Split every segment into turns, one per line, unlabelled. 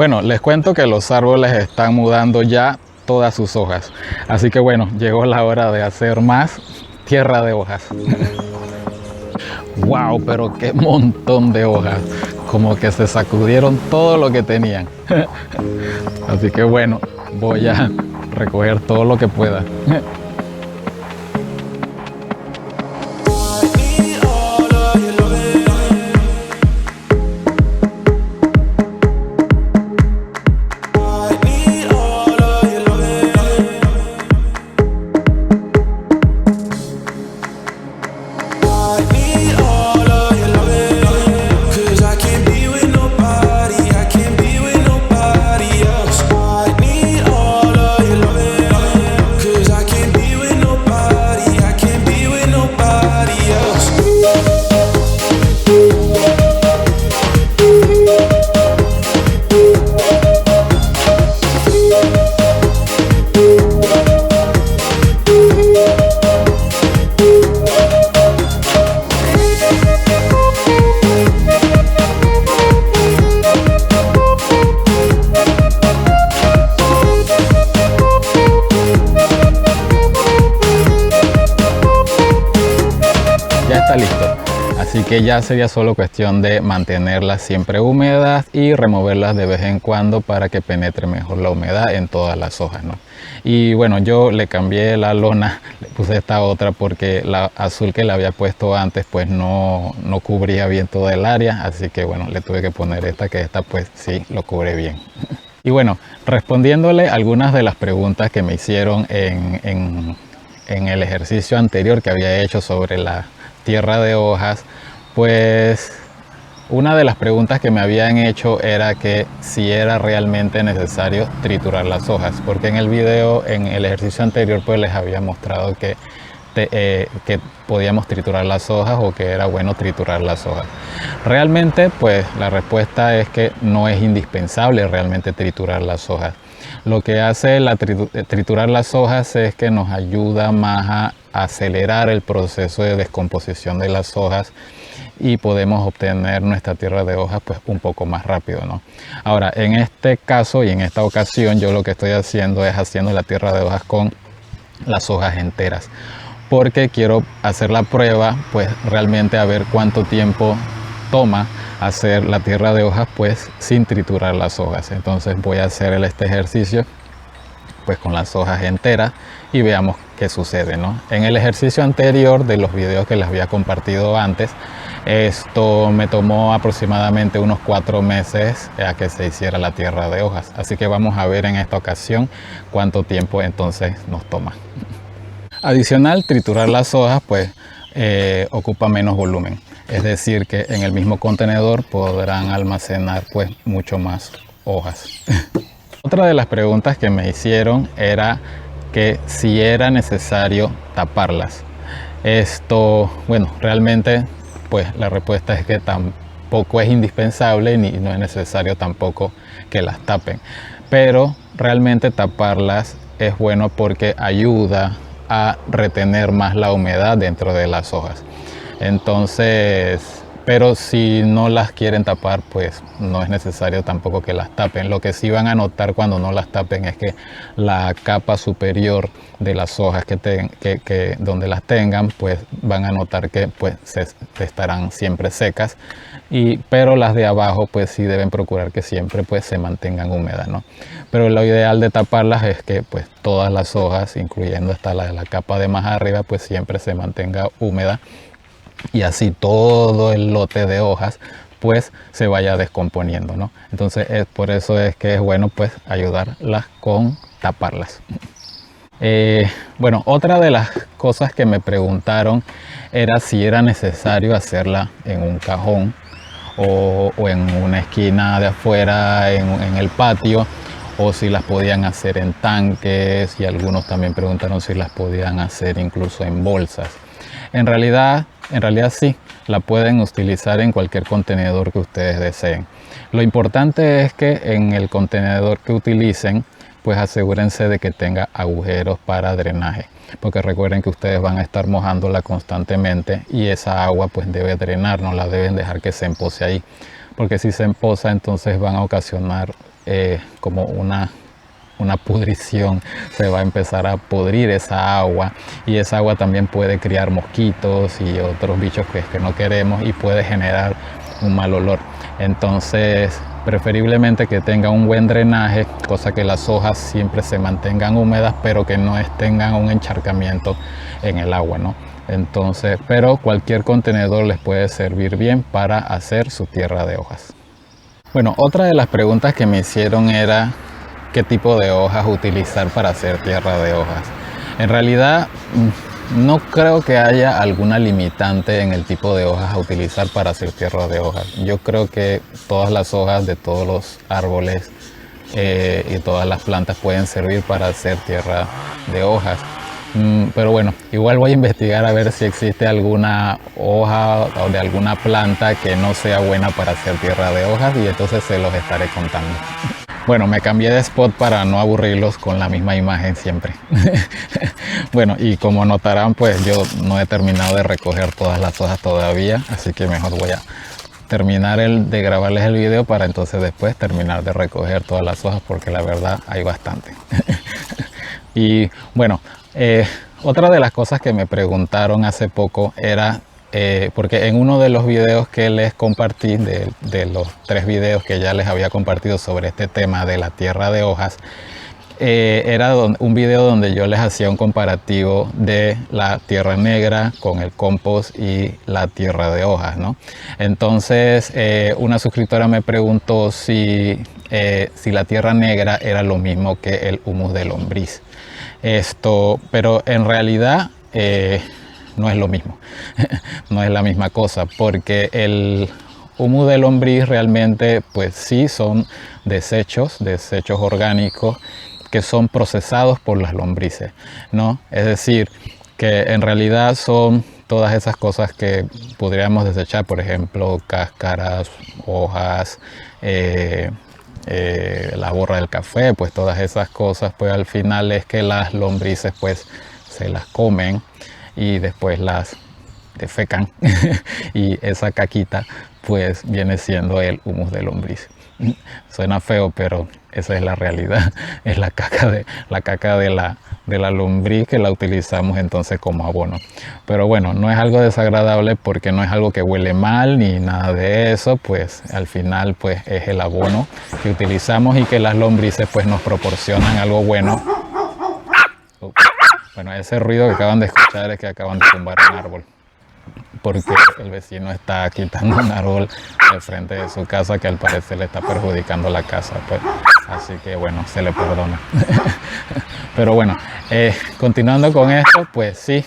Bueno, les cuento que los árboles están mudando ya todas sus hojas. Así que bueno, llegó la hora de hacer más tierra de hojas. ¡Wow! Pero qué montón de hojas. Como que se sacudieron todo lo que tenían. Así que bueno, voy a recoger todo lo que pueda. Ya está listo, así que ya sería solo cuestión de mantenerlas siempre húmedas y removerlas de vez en cuando para que penetre mejor la humedad en todas las hojas, ¿no? Y bueno, yo le cambié la lona, le puse esta otra porque la azul que le había puesto antes pues no cubría bien toda el área, así que bueno, le tuve que poner esta, que esta pues sí lo cubre bien. Y bueno, respondiéndole algunas de las preguntas que me hicieron en el ejercicio anterior que había hecho sobre la tierra de hojas, pues una de las preguntas que me habían hecho era que si era realmente necesario triturar las hojas, porque en el video, en el ejercicio anterior, pues les había mostrado que podíamos triturar las hojas o que era bueno triturar las hojas. Realmente, pues la respuesta es que no es indispensable realmente triturar las hojas. Lo que hace triturar las hojas es que nos ayuda más a acelerar el proceso de descomposición de las hojas y podemos obtener nuestra tierra de hojas pues un poco más rápido, ¿no? Ahora, en este caso y en esta ocasión, yo lo que estoy haciendo es haciendo la tierra de hojas con las hojas enteras, porque quiero hacer la prueba, pues realmente a ver cuánto tiempo toma hacer la tierra de hojas pues sin triturar las hojas. Entonces voy a hacer este ejercicio pues con las hojas enteras y veamos qué sucede, ¿no? En el ejercicio anterior de los videos que les había compartido antes, esto me tomó aproximadamente unos 4 meses a que se hiciera la tierra de hojas, así que vamos a ver en esta ocasión cuánto tiempo entonces nos toma. Adicional, triturar las hojas pues ocupa menos volumen, es decir que en el mismo contenedor podrán almacenar pues mucho más hojas. Otra de las preguntas que me hicieron era que si era necesario taparlas. Esto, bueno, realmente pues la respuesta es que tampoco es indispensable ni no es necesario tampoco que las tapen, pero realmente taparlas es bueno porque ayuda a retener más la humedad dentro de las hojas. Entonces, pero si no las quieren tapar, pues no es necesario tampoco que las tapen. Lo que sí van a notar cuando no las tapen es que la capa superior de las hojas donde las tengan, pues van a notar que pues estarán siempre secas, pero las de abajo pues sí deben procurar que siempre pues se mantengan húmedas, ¿no? Pero lo ideal de taparlas es que pues todas las hojas, incluyendo hasta la capa de más arriba, pues siempre se mantenga húmeda y así todo el lote de hojas pues se vaya descomponiendo, ¿no? Entonces por eso es que es bueno pues ayudarlas con taparlas. Bueno, otra de las cosas que me preguntaron era si era necesario hacerla en un cajón o en una esquina de afuera en el patio, o si las podían hacer en tanques, y algunos también preguntaron si las podían hacer incluso en bolsas. En realidad sí, la pueden utilizar en cualquier contenedor que ustedes deseen. Lo importante es que en el contenedor que utilicen, pues asegúrense de que tenga agujeros para drenaje, porque recuerden que ustedes van a estar mojándola constantemente y esa agua pues debe drenar, no la deben dejar que se empose ahí, porque si se empoza entonces van a ocasionar como una pudrición, se va a empezar a pudrir esa agua, y esa agua también puede criar mosquitos y otros bichos que no queremos, y puede generar un mal olor. Entonces preferiblemente que tenga un buen drenaje, cosa que las hojas siempre se mantengan húmedas, pero que no tengan un encharcamiento en el agua, ¿no? Entonces, pero cualquier contenedor les puede servir bien para hacer su tierra de hojas. Bueno, otra de las preguntas que me hicieron era qué tipo de hojas utilizar para hacer tierra de hojas. En realidad no creo que haya alguna limitante en el tipo de hojas a utilizar para hacer tierra de hojas. Yo creo que todas las hojas de todos los árboles y todas las plantas pueden servir para hacer tierra de hojas. Pero bueno, igual voy a investigar a ver si existe alguna hoja o de alguna planta que no sea buena para hacer tierra de hojas, y entonces se los estaré contando. Bueno, me cambié de spot para no aburrirlos con la misma imagen siempre. Bueno, y como notarán, pues yo no he terminado de recoger todas las hojas todavía, así que mejor voy a terminar de grabarles el video para entonces después terminar de recoger todas las hojas, porque la verdad hay bastante. Y bueno, otra de las cosas que me preguntaron hace poco era, porque en uno de los videos que les compartí, de los 3 videos que ya les había compartido sobre este tema de la tierra de hojas, era un video donde yo les hacía un comparativo de la tierra negra con el compost y la tierra de hojas, ¿no? Entonces una suscriptora me preguntó si la tierra negra era lo mismo que el humus de lombriz. Pero en realidad no es lo mismo. No es la misma cosa, porque el humus de lombriz realmente, pues sí, son desechos orgánicos que son procesados por las lombrices, ¿no? Es decir, que en realidad son todas esas cosas que podríamos desechar, por ejemplo, cáscaras, hojas, la borra del café, pues todas esas cosas, pues al final es que las lombrices pues se las comen y después las defecan y esa caquita pues viene siendo el humus de lombriz. Suena feo, pero esa es la realidad. Es la caca de la lombriz, que la utilizamos entonces como abono. Pero bueno, no es algo desagradable porque no es algo que huele mal ni nada de eso, pues al final pues es el abono que utilizamos y que las lombrices pues nos proporcionan algo bueno. Bueno, ese ruido que acaban de escuchar es que acaban de tumbar un árbol, porque el vecino está quitando un árbol de frente de su casa que al parecer le está perjudicando la casa, pues, así que bueno, se le perdona. Pero bueno, continuando con esto, pues sí,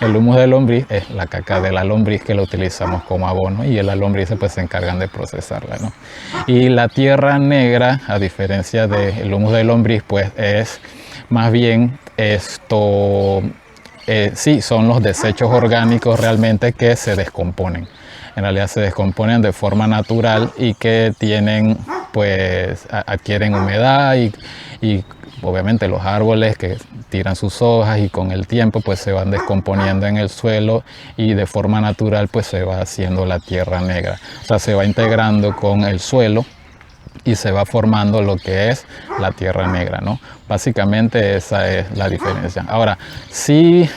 el humus de lombriz es la caca de la lombriz que lo utilizamos como abono, y las lombrices pues se encargan de procesarla, ¿no? Y la tierra negra, a diferencia del humus de lombriz, pues es más bien sí, son los desechos orgánicos realmente que se descomponen. En realidad se descomponen de forma natural y que tienen, pues, adquieren humedad y obviamente los árboles que tiran sus hojas y con el tiempo pues se van descomponiendo en el suelo y de forma natural pues se va haciendo la tierra negra. O sea, se va integrando con el suelo y se va formando lo que es la tierra negra, ¿no? Básicamente esa es la diferencia. Ahora, sí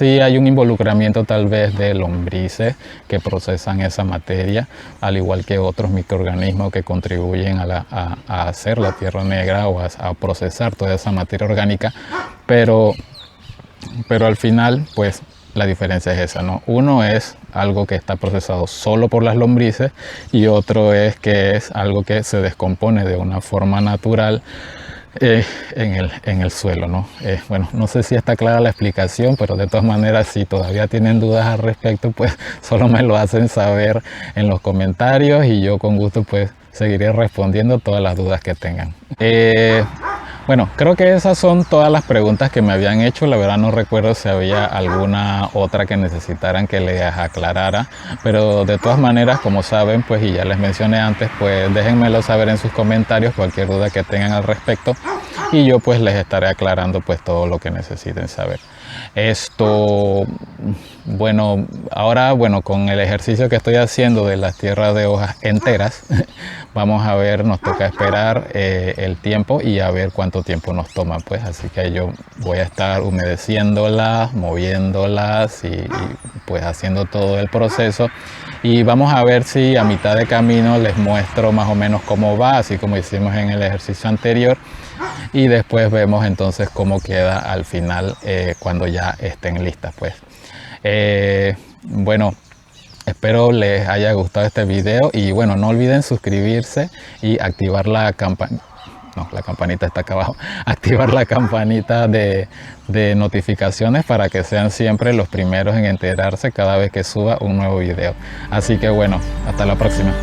hay un involucramiento tal vez de lombrices que procesan esa materia, al igual que otros microorganismos que contribuyen a hacer la tierra negra o a procesar toda esa materia orgánica, pero al final, pues, la diferencia es esa, ¿no? Uno es algo que está procesado solo por las lombrices y otro es que es algo que se descompone de una forma natural en el suelo, ¿no? Bueno, no sé si está clara la explicación, pero de todas maneras, si todavía tienen dudas al respecto, pues solo me lo hacen saber en los comentarios y yo con gusto pues seguiré respondiendo todas las dudas que tengan. Bueno, creo que esas son todas las preguntas que me habían hecho. La verdad no recuerdo si había alguna otra que necesitaran que les aclarara, pero de todas maneras, como saben, pues, y ya les mencioné antes, pues déjenmelo saber en sus comentarios cualquier duda que tengan al respecto y yo pues les estaré aclarando pues todo lo que necesiten saber. Esto, bueno, ahora, bueno, con el ejercicio que estoy haciendo de las tierras de hojas enteras, vamos a ver, nos toca esperar el tiempo y a ver cuánto tiempo nos toma, pues. Así que yo voy a estar humedeciéndolas, moviéndolas y pues haciendo todo el proceso. Y vamos a ver si a mitad de camino les muestro más o menos cómo va, así como hicimos en el ejercicio anterior. Y después vemos entonces cómo queda al final cuando ya estén listas, pues. Bueno, espero les haya gustado este video y bueno, no olviden suscribirse y activar la campanita. No, la campanita está acá abajo. Activar la campanita de notificaciones para que sean siempre los primeros en enterarse cada vez que suba un nuevo video. Así que bueno, hasta la próxima.